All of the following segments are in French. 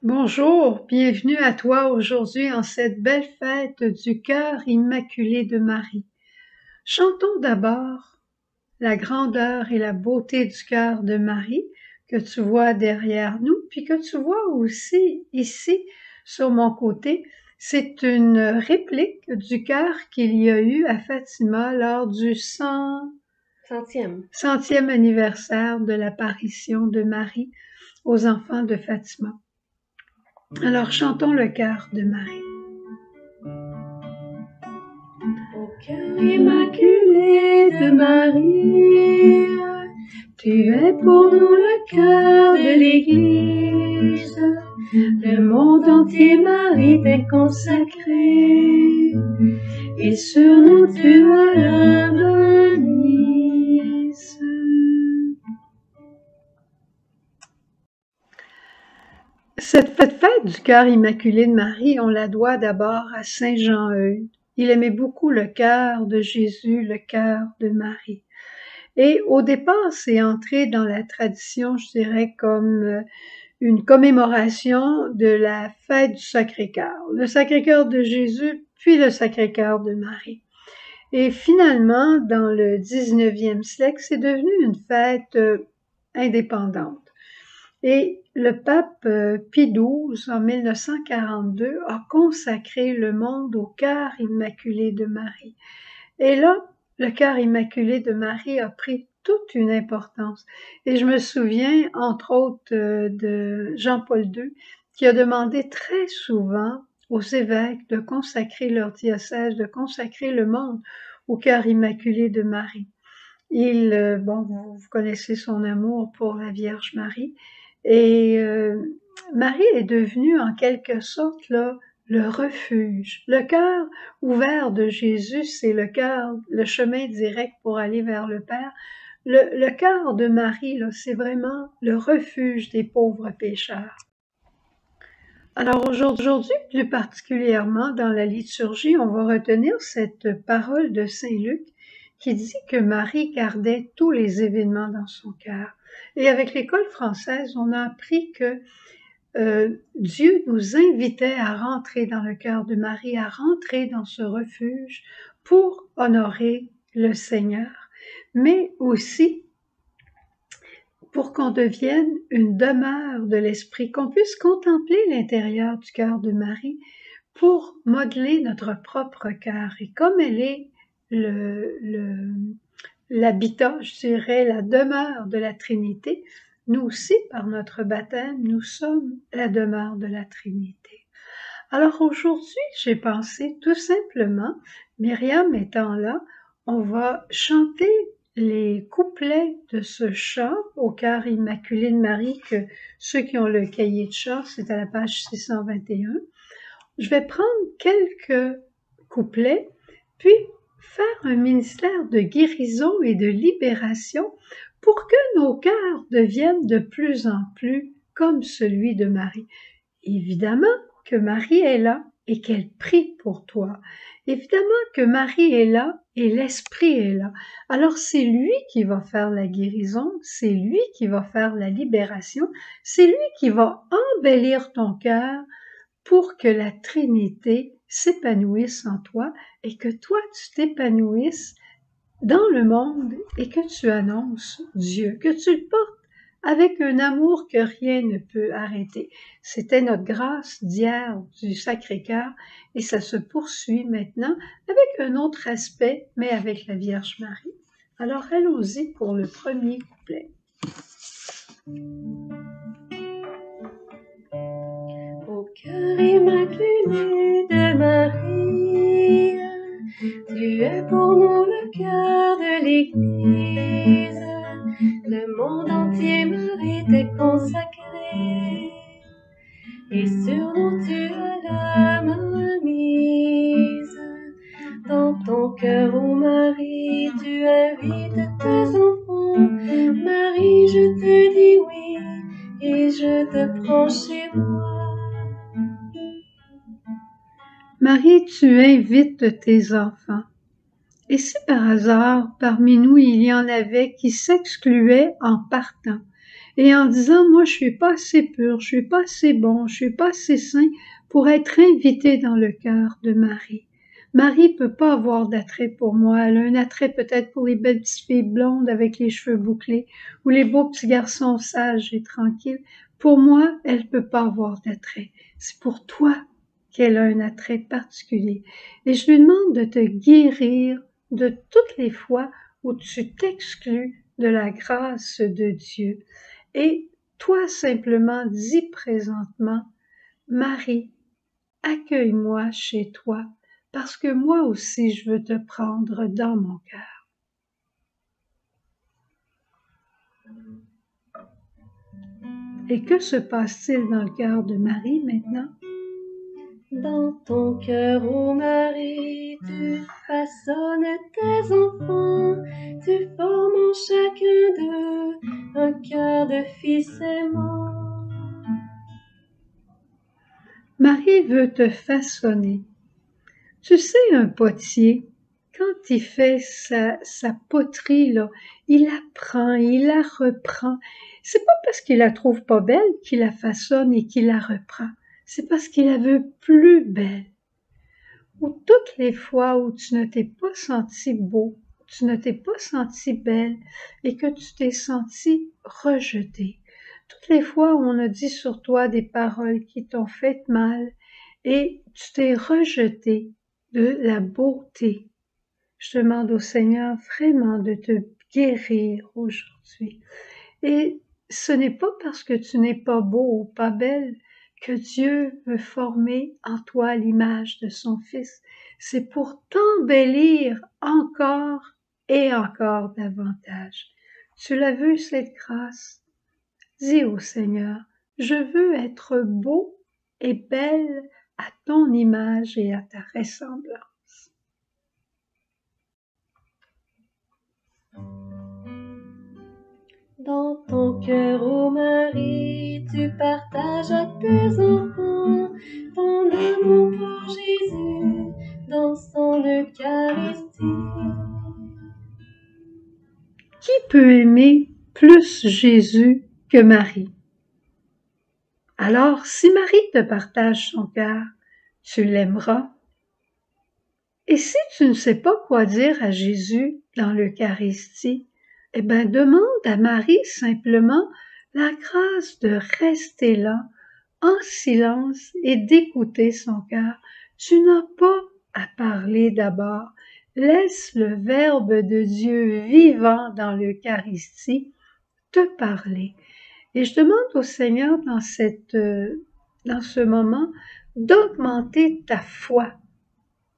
Bonjour, bienvenue à toi aujourd'hui en cette belle fête du cœur immaculé de Marie. Chantons d'abord la grandeur et la beauté du cœur de Marie que tu vois derrière nous, puis que tu vois aussi ici sur mon côté. C'est une réplique du cœur qu'il y a eu à Fatima lors du centième anniversaire de l'apparition de Marie aux enfants de Fatima. Alors chantons le cœur de Marie. Au cœur immaculé de Marie, tu es pour nous le cœur de l'Église. Le monde entier, Marie, t'est consacré, et sur nous tu as la main mise. Cette fête du cœur immaculé de Marie, on la doit d'abord à Saint Jean-Eudes. Il aimait beaucoup le cœur de Jésus, le cœur de Marie. Et au départ, c'est entré dans la tradition, je dirais, comme une commémoration de la fête du Sacré-Cœur. Le Sacré-Cœur de Jésus, puis le Sacré-Cœur de Marie. Et finalement, dans le 19e siècle, c'est devenu une fête indépendante. Et le pape Pie XII, en 1942, a consacré le monde au cœur immaculé de Marie. Et là, le cœur immaculé de Marie a pris toute une importance. Et je me souviens, entre autres, de Jean-Paul II, qui a demandé très souvent aux évêques de consacrer leur diocèse, de consacrer le monde au cœur immaculé de Marie. Vous connaissez son amour pour la Vierge Marie. Et Marie est devenue en quelque sorte là, le refuge. Le cœur ouvert de Jésus, c'est le chemin direct pour aller vers le Père. Le cœur de Marie, là, c'est vraiment le refuge des pauvres pécheurs. Alors aujourd'hui, plus particulièrement dans la liturgie, on va retenir cette parole de Saint Luc qui dit que Marie gardait tous les événements dans son cœur. Et avec l'école française, on a appris que Dieu nous invitait à rentrer dans le cœur de Marie, à rentrer dans ce refuge pour honorer le Seigneur, mais aussi pour qu'on devienne une demeure de l'Esprit, qu'on puisse contempler l'intérieur du cœur de Marie pour modeler notre propre cœur. Et comme elle est l'habitat, je dirais, la demeure de la Trinité, nous aussi, par notre baptême, nous sommes la demeure de la Trinité. Alors aujourd'hui, j'ai pensé tout simplement, Myriam étant là, on va chanter les couplets de ce chant au cœur immaculé de Marie, que ceux qui ont le cahier de chant, c'est à la page 621. Je vais prendre quelques couplets, puis faire un ministère de guérison et de libération pour que nos cœurs deviennent de plus en plus comme celui de Marie. Évidemment que Marie est là et qu'elle prie pour toi. Évidemment que Marie est là et l'Esprit est là. Alors c'est lui qui va faire la guérison, c'est lui qui va faire la libération, c'est lui qui va embellir ton cœur pour que la Trinité s'épanouisse en toi et que toi tu t'épanouisses dans le monde et que tu annonces Dieu, que tu le portes avec un amour que rien ne peut arrêter. C'était notre grâce d'hier du Sacré-Cœur et ça se poursuit maintenant avec un autre aspect, mais avec la Vierge Marie. Alors allons-y pour le premier couplet. Au cœur immaculé de Marie, tu es pour nous le cœur de l'Église. Le monde entier, Marie, t'est consacré, et sur nous tu as la main mise. Dans ton cœur, ô Marie, tu invites tes enfants. Marie, je te dis oui, et je te prends chez moi. Marie, tu invites tes enfants. Et si par hasard, parmi nous, il y en avait qui s'excluaient en partant et en disant « Moi, je suis pas assez pur, je suis pas assez bon, je suis pas assez saint pour être invité dans le cœur de Marie. » Marie peut pas avoir d'attrait pour moi. Elle a un attrait peut-être pour les belles petites filles blondes avec les cheveux bouclés ou les beaux petits garçons sages et tranquilles. Pour moi, elle peut pas avoir d'attrait. C'est pour toi qu'elle a un attrait particulier. Et je lui demande de te guérir de toutes les fois où tu t'exclus de la grâce de Dieu. Et toi, simplement, dis présentement, Marie, accueille-moi chez toi, parce que moi aussi, je veux te prendre dans mon cœur. Et que se passe-t-il dans le cœur de Marie maintenant? Dans ton cœur, ô Marie, tu façonnes tes enfants, tu formes en chacun d'eux un cœur de fils aimant. Marie veut te façonner. Tu sais, un potier, quand il fait sa poterie, là, il la prend, il la reprend. C'est pas parce qu'il la trouve pas belle qu'il la façonne et qu'il la reprend. C'est parce qu'il la veut plus belle. Ou toutes les fois où tu ne t'es pas senti beau, tu ne t'es pas senti belle et que tu t'es senti rejeté. Toutes les fois où on a dit sur toi des paroles qui t'ont fait mal et tu t'es rejeté de la beauté. Je demande au Seigneur vraiment de te guérir aujourd'hui. Et ce n'est pas parce que tu n'es pas beau ou pas belle que Dieu veut former en toi l'image de son Fils. C'est pour t'embellir encore et encore davantage. Tu l'as vu, cette grâce? Dis au Seigneur, je veux être beau et belle à ton image et à ta ressemblance. Dans ton cœur, ô Marie, tu partages à tes enfants ton amour pour Jésus dans son Eucharistie. Qui peut aimer plus Jésus que Marie? Alors, si Marie te partage son cœur, tu l'aimeras. Et si tu ne sais pas quoi dire à Jésus dans l'Eucharistie, eh bien, demande à Marie simplement la grâce de rester là, en silence et d'écouter son cœur. Tu n'as pas à parler d'abord. Laisse le Verbe de Dieu vivant dans l'Eucharistie te parler. Et je demande au Seigneur dans ce moment d'augmenter ta foi.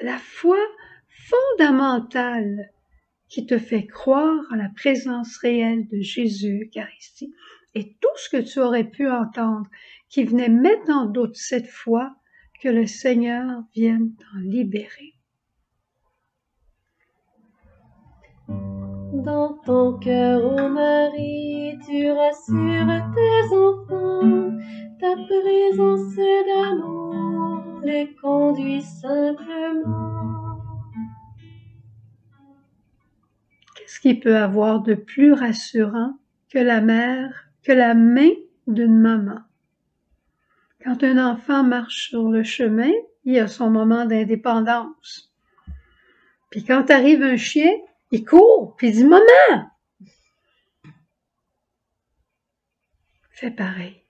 La foi fondamentale qui te fait croire à la présence réelle de Jésus Eucharistie. Et tout ce que tu aurais pu entendre qui venait mettre en doute cette foi, que le Seigneur vienne t'en libérer. Dans ton cœur, ô Marie, tu rassures tes enfants, ta présence d'amour les conduit simplement. Qu'est-ce qu'il peut avoir de plus rassurant que la main d'une maman? Quand un enfant marche sur le chemin, il a son moment d'indépendance. Puis quand arrive un chien, il court, puis il dit « Maman! » Fais pareil.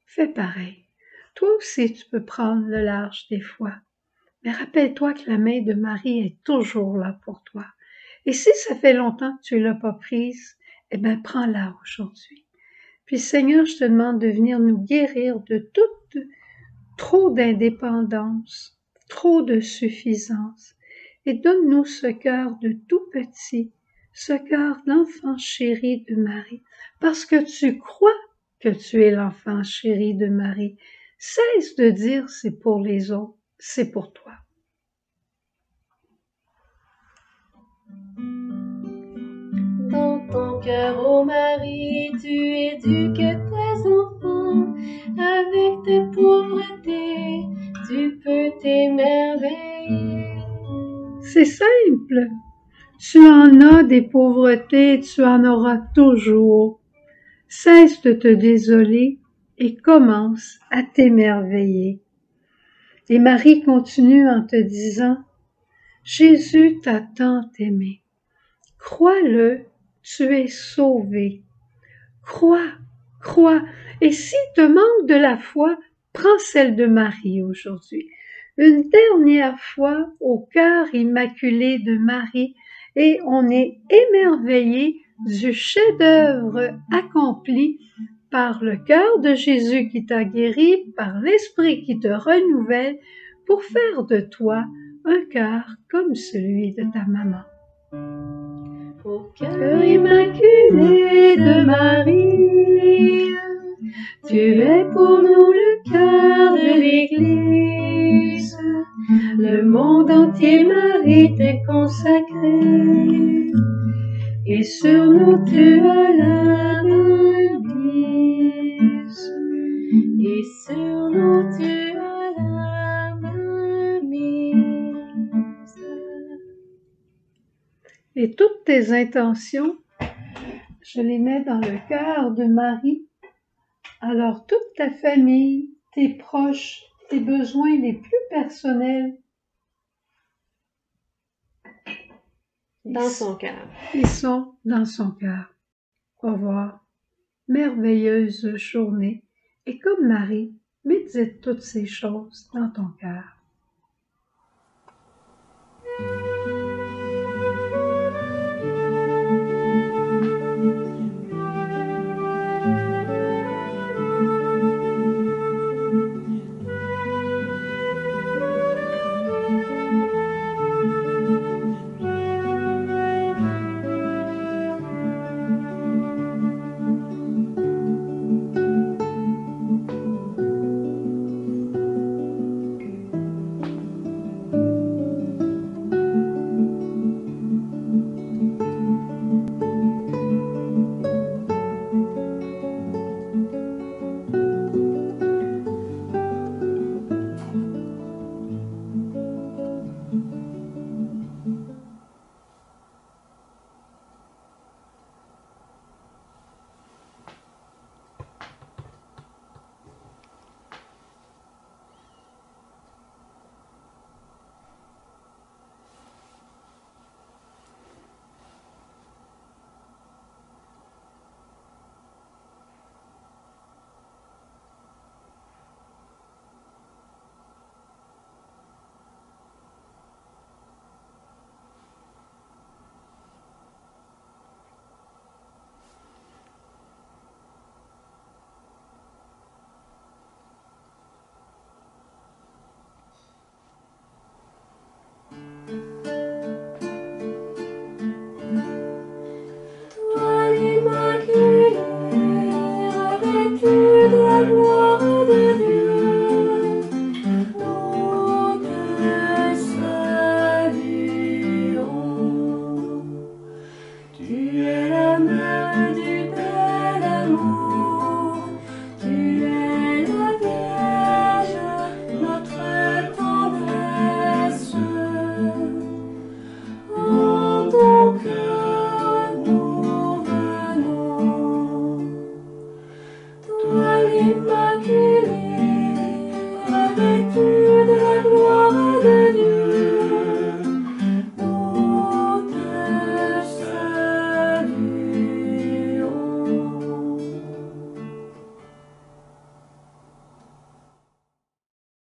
Fais pareil. Toi aussi, tu peux prendre le large des fois. Mais rappelle-toi que la main de Marie est toujours là pour toi. Et si ça fait longtemps que tu ne l'as pas prise, eh bien, prends-la aujourd'hui. Puis Seigneur, je te demande de venir nous guérir de trop d'indépendance, trop de suffisance. Et donne-nous ce cœur de tout petit, ce cœur d'enfant chéri de Marie, parce que tu crois que tu es l'enfant chéri de Marie. Cesse de dire c'est pour les autres, c'est pour toi. Dans ton cœur, ô Marie, tu éduques tes enfants, avec tes pauvretés, tu peux t'émerveiller. C'est simple, Tu en as des pauvretés, tu en auras toujours. Cesse de te désoler et commence à t'émerveiller. Et Marie continue en te disant, Jésus t'a tant aimé. Crois-le, tu es sauvé. Crois, crois. Et s'il te manque de la foi, prends celle de Marie aujourd'hui. Une dernière fois au cœur immaculé de Marie et on est émerveillé du chef-d'œuvre accompli par le cœur de Jésus qui t'a guéri, par l'Esprit qui te renouvelle pour faire de toi un cœur comme celui de ta maman. Au cœur immaculé de Marie, tu es pour nous le cœur de l'Église. Le monde entier, Marie, t'est consacré, et sur nous tu as la mainmise. Et sur nous tu as la mainmise. Et toutes tes intentions, je les mets dans le cœur de Marie. Alors toute ta famille, tes proches, tes besoins les plus personnels, Dans son cœur. ils sont dans son cœur. Au revoir. Merveilleuse journée. Et comme Marie, médite toutes ces choses dans ton cœur.